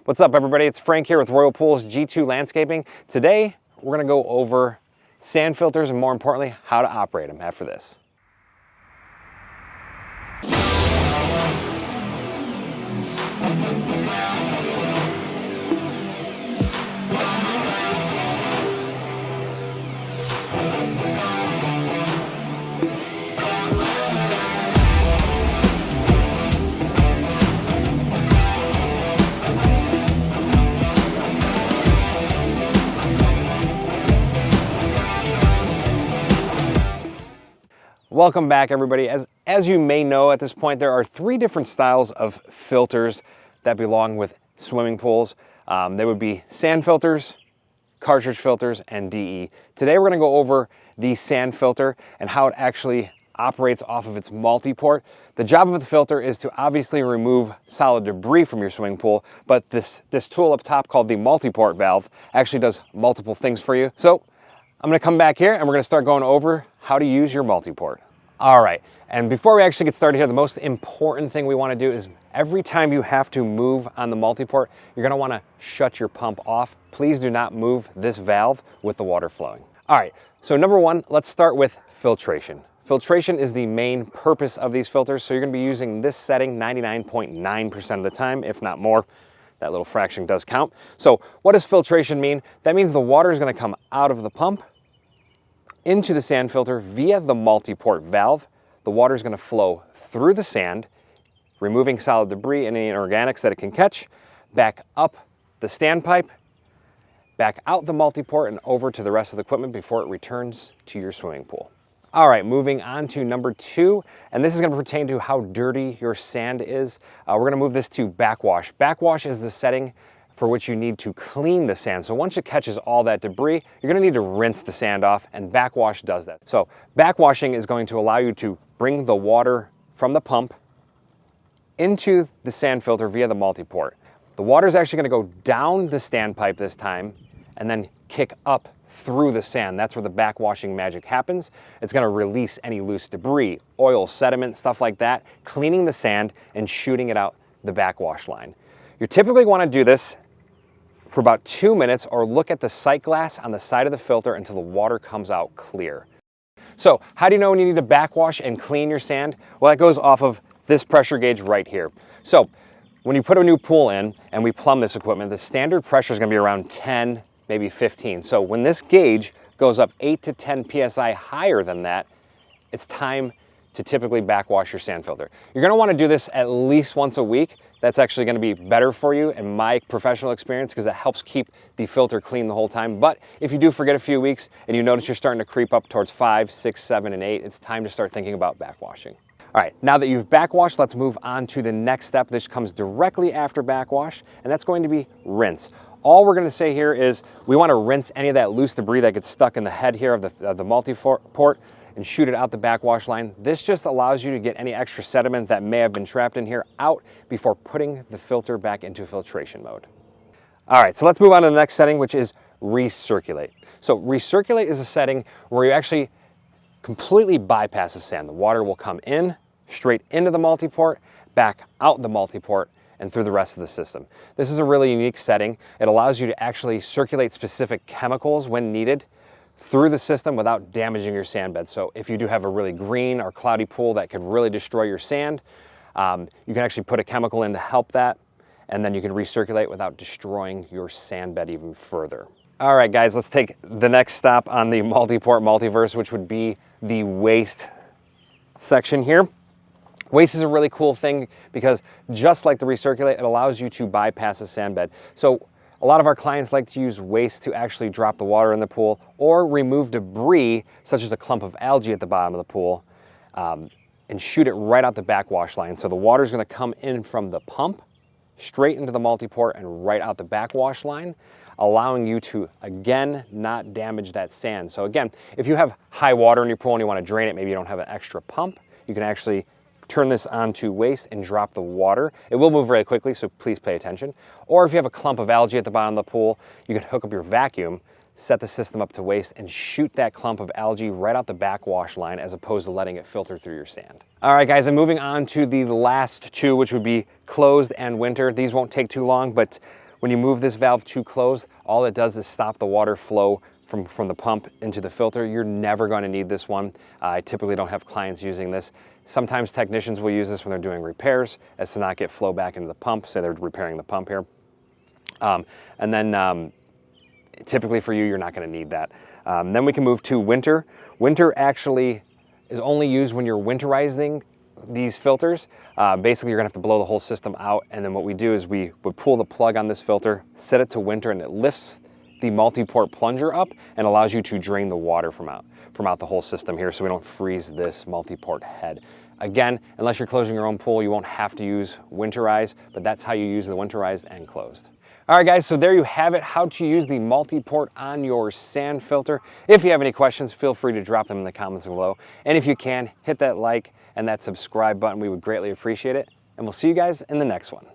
What's up, everybody? It's Frank here with Royal Pools G2 Landscaping. Today, we're going to go over sand filters and, more importantly, how to operate them after this. Welcome back, everybody. As you may know at this point, there are three different styles of filters that belong with swimming pools. They would be sand filters, cartridge filters, and DE. Today we're going to go over the sand filter and how it actually operates off of its multi-port. The job of the filter is to obviously remove solid debris from your swimming pool, but this tool up top called the multi-port valve actually does multiple things for you. So I'm going to come back here and we're going to start going over how to use your multi-port. All right, and before we actually get started here, the most important thing we want to do is every time you have to move on the multi-port, you're going to want to shut your pump off. Please do not move this valve with the water flowing. All right, so number one, let's start with filtration. Filtration is the main purpose of these filters, so you're going to be using this setting 99.9% of the time, if not more. That little fraction does count. So what does filtration mean? That means the water is going to come out of the pump into the sand filter via the multi-port valve. The water is going to flow through the sand, removing solid debris and any organics that it can catch, back up the standpipe, back out the multi-port and over to the rest of the equipment before it returns to your swimming pool. All right, moving on to number two, and this is going to pertain to how dirty your sand is. We're going to move this to backwash. Backwash is the setting for which you need to clean the sand. So once it catches all that debris, you're going to need to rinse the sand off, and backwash does that. So backwashing is going to allow you to bring the water from the pump into the sand filter via the multi-port. The water is actually going to go down the standpipe this time and then kick up through the sand. That's where the backwashing magic happens. It's going to release any loose debris, oil, sediment, stuff like that, cleaning the sand and shooting it out the backwash line. You typically want to do this for about 2 minutes, or look at the sight glass on the side of the filter until the water comes out clear. So how do you know when you need to backwash and clean your sand? Well, that goes off of this pressure gauge right here. So when you put a new pool in and we plumb this equipment, the standard pressure is going to be around 10, maybe 15. So when this gauge goes up 8 to 10 psi higher than that, it's time to typically backwash your sand filter. You're going to want to do this at least once a week. That's actually going to be better for you in my professional experience, because it helps keep the filter clean the whole time. But if you do forget a few weeks and you notice you're starting to creep up towards 5, 6, 7, and 8, it's time to start thinking about backwashing. All right, now that you've backwashed, let's move on to the next step. This comes directly after backwash, and that's going to be rinse. All we're going to say here is we want to rinse any of that loose debris that gets stuck in the head here of the multi-port and shoot it out the backwash line. This just allows you to get any extra sediment that may have been trapped in here out before putting the filter back into filtration mode. All right, so let's move on to the next setting, which is recirculate. So recirculate is a setting where you actually completely bypass the sand. The water will come in, straight into the multi-port, back out the multi-port, and through the rest of the system. This is a really unique setting. It allows you to actually circulate specific chemicals when needed through the system without damaging your sand bed. So if you do have a really green or cloudy pool that could really destroy your sand, you can actually put a chemical in to help that, and then you can recirculate without destroying your sand bed even further. All right, guys, let's take the next stop on the multi-port multiverse, which would be the waste section here. Waste is a really cool thing because just like the recirculate, it allows you to bypass a sand bed. So a lot of our clients like to use waste to actually drop the water in the pool or remove debris, such as a clump of algae at the bottom of the pool, and shoot it right out the backwash line. So the water is going to come in from the pump, straight into the multi-port and right out the backwash line, allowing you to, again, not damage that sand. So again, if you have high water in your pool and you want to drain it, maybe you don't have an extra pump, you can actually turn this onto waste and drop the water. It will move very quickly, so please pay attention. Or if you have a clump of algae at the bottom of the pool, you can hook up your vacuum, set the system up to waste, and shoot that clump of algae right out the backwash line as opposed to letting it filter through your sand. All right, guys, I'm moving on to the last two, which would be closed and winter. These won't take too long, but When you move this valve too close, all it does is stop the water flow from the pump into the filter. You're never going to need this one. I typically don't have clients using this. Sometimes technicians will use this when they're doing repairs as to not get flow back into the pump, so they're repairing the pump here. Typically for you, you're not going to need that. Then we can move to winter. Winter actually is only used when you're winterizing these filters. Basically, you're gonna have to blow the whole system out, and then what we do is we would pull the plug on this filter, set it to winter, and it lifts the multi-port plunger up and allows you to drain the water from out the whole system here, so we don't freeze this multi-port head. Again, unless you're closing your own pool, you won't have to use winterize, but that's how you use the winterized and closed. All right, guys, so there you have it, how to use the multi-port on your sand filter. If you have any questions, feel free to drop them in the comments below. And if you can, hit that like and that subscribe button. We would greatly appreciate it. And we'll see you guys in the next one.